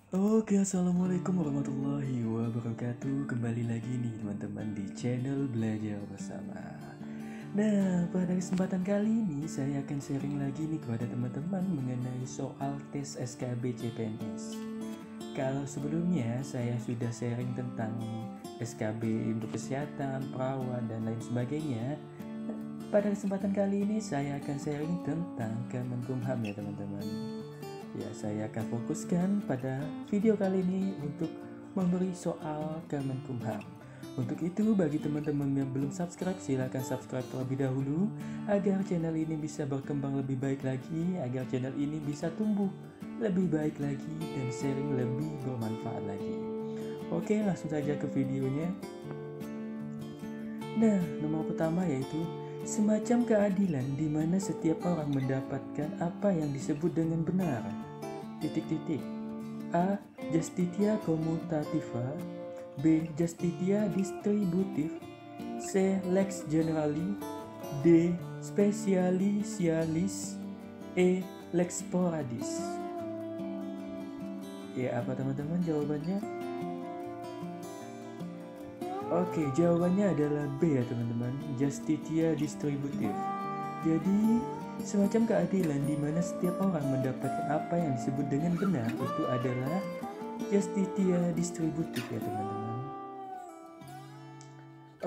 Assalamualaikum warahmatullahi wabarakatuh. Kembali lagi nih teman-teman di channel Belajar Bersama. Nah, pada kesempatan kali ini saya akan sharing lagi nih kepada teman-teman mengenai soal tes SKB CPNS. Kalau sebelumnya saya sudah sharing tentang SKB untuk kesehatan, perawat, dan lain sebagainya. Pada kesempatan kali ini saya akan sharing tentang Kemenkumham ya teman-teman. Ya, saya akan fokuskan pada video kali ini untuk memberi soal Kemenkumham. Untuk itu, bagi teman-teman yang belum subscribe, silahkan subscribe terlebih dahulu agar channel ini bisa berkembang lebih baik lagi, agar channel ini bisa tumbuh lebih baik lagi dan sharing lebih bermanfaat lagi. Oke, langsung saja ke videonya. Nah, nomor pertama yaitu semacam keadilan di mana setiap orang mendapatkan apa yang disebut dengan benar. A. Justitia commutativa. B. Justitia distributive. C. Lex generali. D. Specialisialis. E. Lex sporadis. Ya, apa teman-teman jawabannya? Oke, jawabannya adalah B ya teman-teman, Justitia distributive. Jadi, semacam keadilan di mana setiap orang mendapatkan apa yang disebut dengan benar itu adalah Justitia distributive ya teman-teman.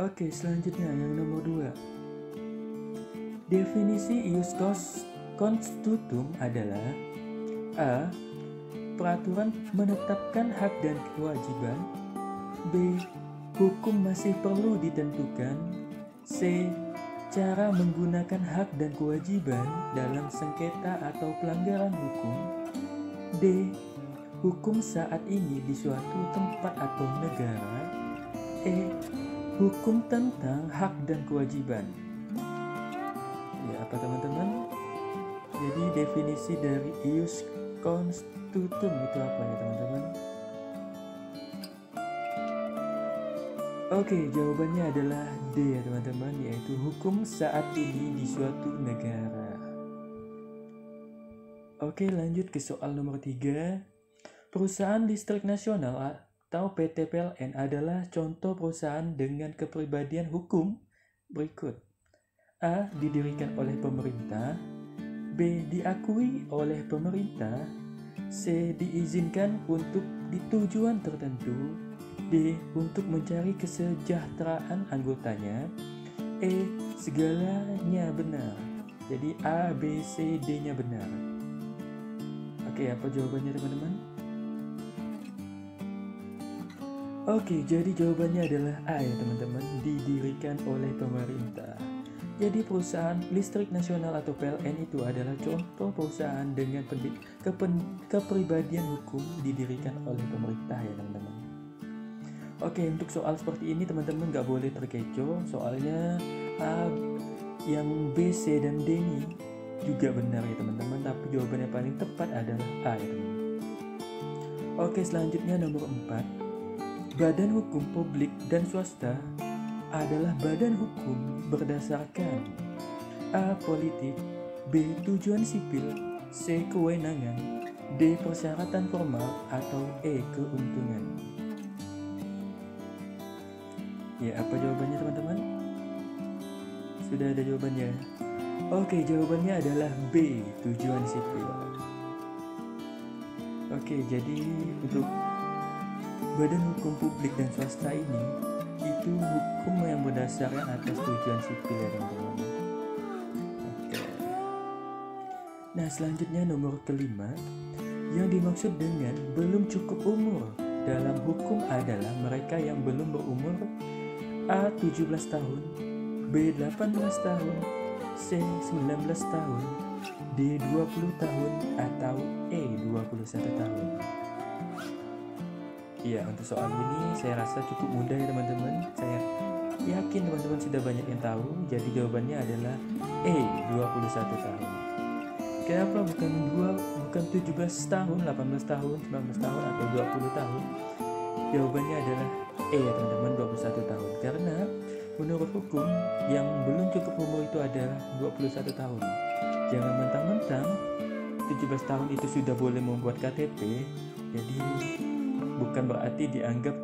Oke, selanjutnya yang nomor 2. Definisi ius constitutum adalah A. Peraturan menetapkan hak dan kewajiban. B. Hukum masih perlu ditentukan. C. Cara menggunakan hak dan kewajiban dalam sengketa atau pelanggaran hukum. D. Hukum saat ini di suatu tempat atau negara. E. Hukum tentang hak dan kewajiban. Ya, apa teman-teman? Jadi definisi dari ius constitutum itu apa ya teman-teman? Oke, jawabannya adalah D ya teman-teman, yaitu hukum saat ini di suatu negara. Oke, lanjut ke soal nomor 3. Perusahaan listrik nasional atau PT PLN adalah contoh perusahaan dengan kepribadian hukum berikut. A. Didirikan oleh pemerintah. B. Diakui oleh pemerintah. C. Diizinkan untuk tujuan tertentu. D. Untuk mencari kesejahteraan anggotanya. E. Segalanya benar. Jadi A, B, C, D-nya benar. Oke, apa jawabannya teman-teman? Oke, jadi jawabannya adalah A ya teman-teman, didirikan oleh pemerintah. Jadi perusahaan listrik nasional atau PLN itu adalah contoh perusahaan dengan kepribadian hukum didirikan oleh pemerintah ya teman-teman. Oke, untuk soal seperti ini teman-teman nggak boleh terkecoh, soalnya A, yang B, C, dan D ini juga benar ya teman-teman, tapi jawaban yang paling tepat adalah A ya teman-teman. Oke, selanjutnya nomor 4. Badan hukum publik dan swasta adalah badan hukum berdasarkan A. Politik, B. Tujuan sipil, C. Kewenangan, D. Persyaratan formal, atau E. Keuntungan. Ya, apa jawabannya teman-teman? Sudah ada jawabannya? Oke, jawabannya adalah B. Tujuan sipil. Oke, jadi untuk badan hukum publik dan swasta ini itu hukum yang berdasarkan atas tujuan sipil ya teman-teman. Oke. Nah, selanjutnya nomor kelima, yang dimaksud dengan belum cukup umur dalam hukum adalah mereka yang belum berumur A. 17 tahun, B. 18 tahun, C. 19 tahun, D. 20 tahun, atau E. 21 tahun. Iya, untuk soal ini saya rasa cukup mudah ya teman-teman. Saya yakin teman-teman sudah banyak yang tahu. Jadi jawabannya adalah E. 21 tahun. Kenapa bukan 17 tahun, 18 tahun, 19 tahun, atau 20 tahun? Jawabannya adalah E ya teman-teman, 21 tahun. Karena menurut hukum yang belum cukup umur itu adalah 21 tahun. Jangan mentang-mentang 17 tahun itu sudah boleh membuat KTP, Jadi bukan berarti dianggap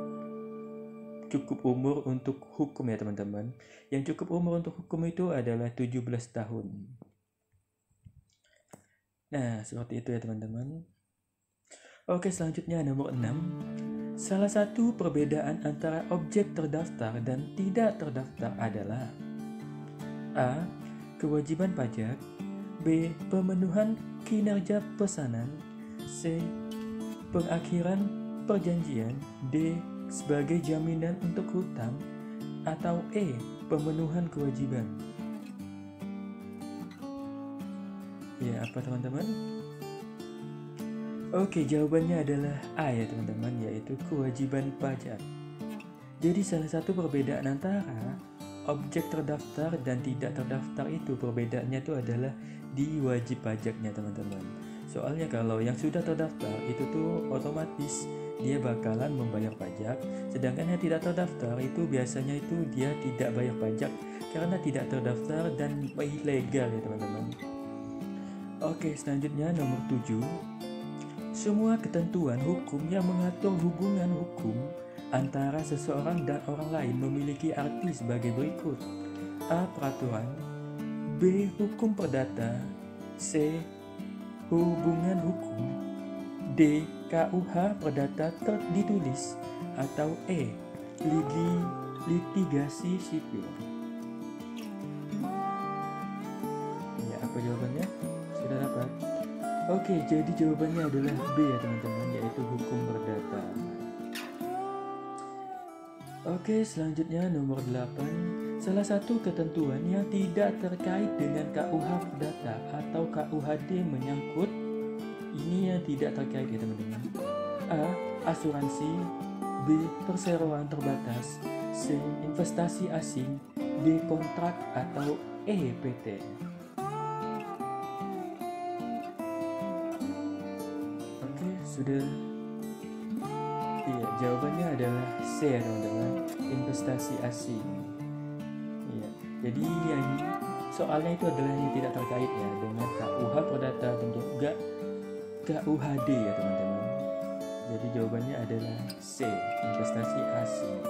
cukup umur untuk hukum ya teman-teman. Yang cukup umur untuk hukum itu adalah 17 tahun. Nah, seperti itu ya teman-teman. Oke, selanjutnya nomor 6. Salah satu perbedaan antara objek terdaftar dan tidak terdaftar adalah A. Kewajiban pajak, B. Pemenuhan kinerja pesanan, C. Pengakhiran perjanjian, D. Sebagai jaminan untuk hutang, atau E. Pemenuhan kewajiban. Ya, apa teman-teman? Oke, jawabannya adalah A ya teman-teman, yaitu kewajiban pajak. Jadi salah satu perbedaan antara objek terdaftar dan tidak terdaftar itu, perbedaannya itu adalah di wajib pajaknya teman-teman. Soalnya kalau yang sudah terdaftar itu tuh otomatis dia bakalan membayar pajak, sedangkan yang tidak terdaftar itu biasanya itu dia tidak bayar pajak karena tidak terdaftar dan ilegal ya teman-teman. Oke, selanjutnya nomor 7. Semua ketentuan hukum yang mengatur hubungan hukum antara seseorang dan orang lain memiliki arti sebagai berikut. A. Peraturan, B. Hukum perdata, C. Hubungan hukum, D. KUH perdata ditulis, atau E. Litigasi sipil. Ya, apa jawabannya? Sudah dapat? Oke, jadi jawabannya adalah B ya teman-teman, yaitu hukum perdata. Oke, selanjutnya nomor 8. Salah satu ketentuan yang tidak terkait dengan KUH perdata atau KUHD menyangkut ini yang tidak terkait ya teman-teman. A. Asuransi, B. Perseroan terbatas, C. Investasi asing, D. Kontrak, atau E. PT. Sudah? Iya, jawabannya adalah C ya teman-teman, investasi asing. Iya, jadi yang soalnya itu adalah yang tidak terkait ya dengan KUH perdata dan juga KUHD ya teman-teman. Jadi jawabannya adalah C, investasi asing.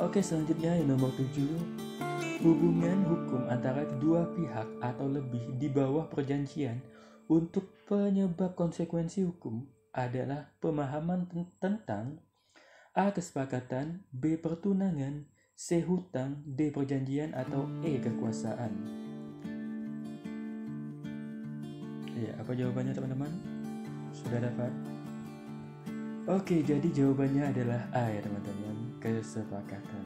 Oke, selanjutnya yang nomor 7. Hubungan hukum antara kedua pihak atau lebih di bawah perjanjian untuk penyebab konsekuensi hukum adalah pemahaman tentang A. Kesepakatan, B. Pertunangan, C. Hutang, D. Perjanjian, atau E. Kekuasaan. Ya, apa jawabannya teman-teman? Sudah dapat? Oke, jadi jawabannya adalah A ya teman-teman, kesepakatan.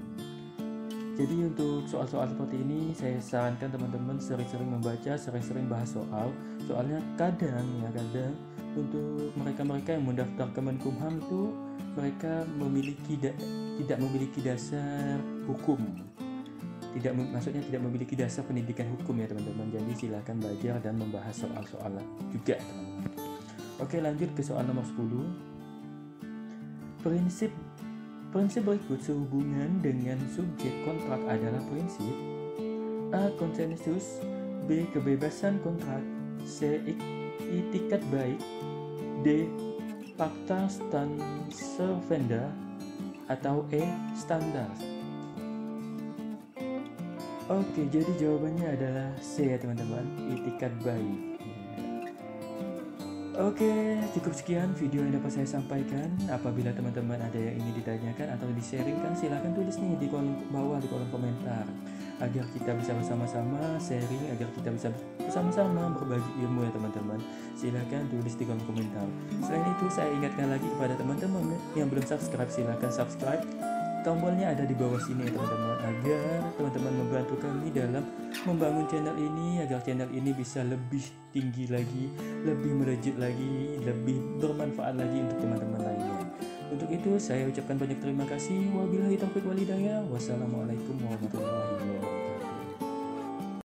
Jadi untuk soal-soal seperti ini saya sarankan teman-teman sering-sering membaca, sering-sering bahas soal. Soalnya kadang untuk mereka-mereka yang mendaftar Kemenkumham itu mereka tidak memiliki dasar hukum. Maksudnya tidak memiliki dasar pendidikan hukum ya teman-teman. Jadi silakan belajar dan membahas soal-soal juga teman-teman. Oke, lanjut ke soal nomor 10. Prinsip berikut sehubungan dengan subjek kontrak adalah prinsip A. Konsensus, B. Kebebasan kontrak, C. Itikat baik, D. Pacta sunt servanda, atau E. Standar. Oke, jadi jawabannya adalah C ya teman-teman, itikat baik. Oke, cukup sekian video yang dapat saya sampaikan. Apabila teman-teman ada yang ingin ditanyakan atau di-sharingkan, silahkan tulis nih di kolom bawah, di kolom komentar, agar kita bisa bersama-sama sharing, agar kita bisa bersama-sama berbagi ilmu ya teman-teman. Silahkan tulis di kolom komentar. Selain itu, saya ingatkan lagi kepada teman-teman yang belum subscribe, silahkan subscribe. Tombolnya ada di bawah sini ya teman-teman, agar teman-teman membantu kami dalam membangun channel ini, agar channel ini bisa lebih tinggi lagi, lebih melejit lagi, lebih bermanfaat lagi untuk teman-teman lainnya. Untuk itu saya ucapkan banyak terima kasih. Wabillahi taufiq wal hidayah. Wassalamualaikum warahmatullahi wabarakatuh.